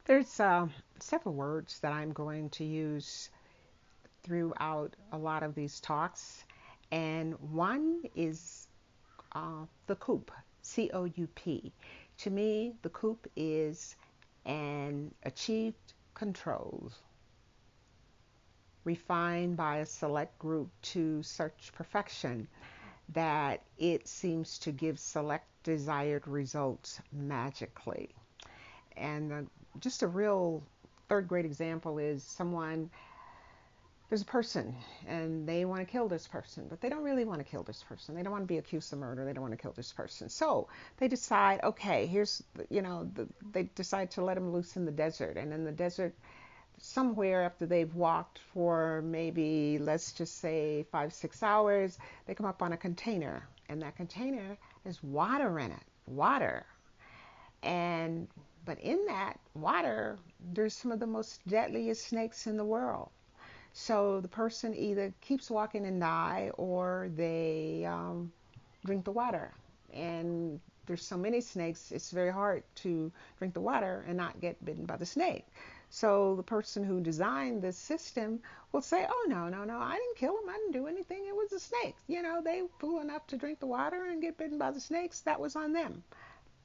There's several words that I'm going to use throughout a lot of these talks, and one is the coup, COUP. To me, the coup is an achieved control refined by a select group to such perfection that it seems to give select desired results magically. And just a real third grade example is someone, there's a person and they want to kill this person, but they don't really want to kill this person. They don't want to be accused of murder. They don't want to kill this person. So they decide, okay, they decide to let him loose in the desert. And in the desert, somewhere after they've walked for maybe, let's just say 5, 6 hours, they come up on a container. And that container has water in it. Water. And but in that water, there's some of the most deadliest snakes in the world. So the person either keeps walking and die, or they drink the water. And there's so many snakes, it's very hard to drink the water and not get bitten by the snake. So the person who designed this system will say, "Oh no, no, no! I didn't kill him. I didn't do anything. It was the snakes. They fool enough to drink the water and get bitten by the snakes. That was on them."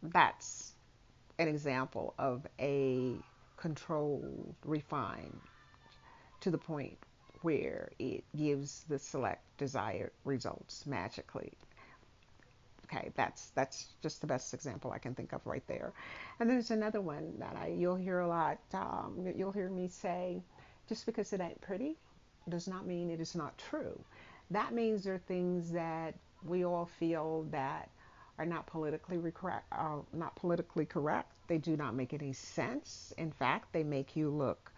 That's an example of a controlled, refined to the point where it gives the select desired results magically. Okay, that's just the best example I can think of right there. And there's another one that you'll hear a lot. You'll hear me say, just because it ain't pretty does not mean it is not true. That means there are things that we all feel that are not politically correct. They do not make any sense. In fact, they make you look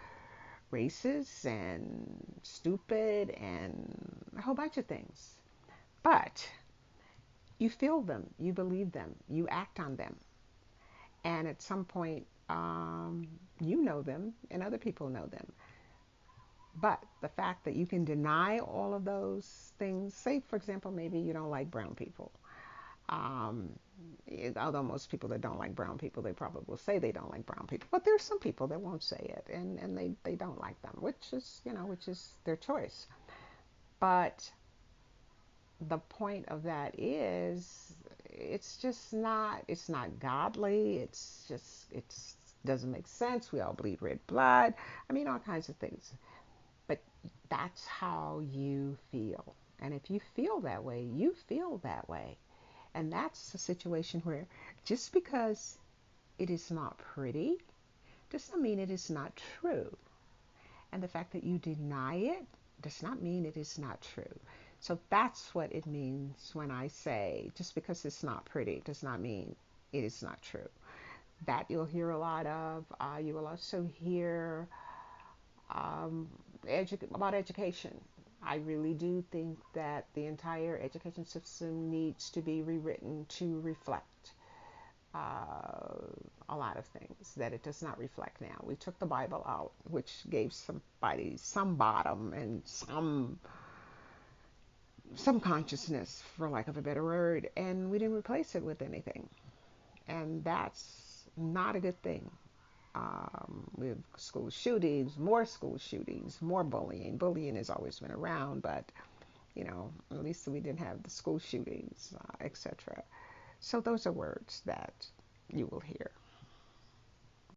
racist and stupid and a whole bunch of things. But you feel them, you believe them, you act on them. And at some point, you know them and other people know them. But the fact that you can deny all of those things, say, for example, maybe you don't like brown people. Um, Although most people that don't like brown people, they probably will say they don't like brown people. But there's some people that won't say it, and they don't like them, which is their choice. But the point of that is it's not godly. It doesn't make sense. We all bleed red blood. I mean, all kinds of things. But that's how you feel. And if you feel that way, you feel that way. And that's a situation where just because it is not pretty does not mean it is not true. And the fact that you deny it does not mean it is not true. So that's what it means when I say just because it's not pretty does not mean it is not true. That you'll hear a lot of. You will also hear um, about education. I really do think that the entire education system needs to be rewritten to reflect uh, a lot of things that it does not reflect now. We took the Bible out, which gave somebody some bottom and some consciousness, for lack of a better word, and we didn't replace it with anything. And that's not a good thing. With school shootings, more bullying. Bullying has always been around, but at least we didn't have the school shootings, etc. So those are words that you will hear.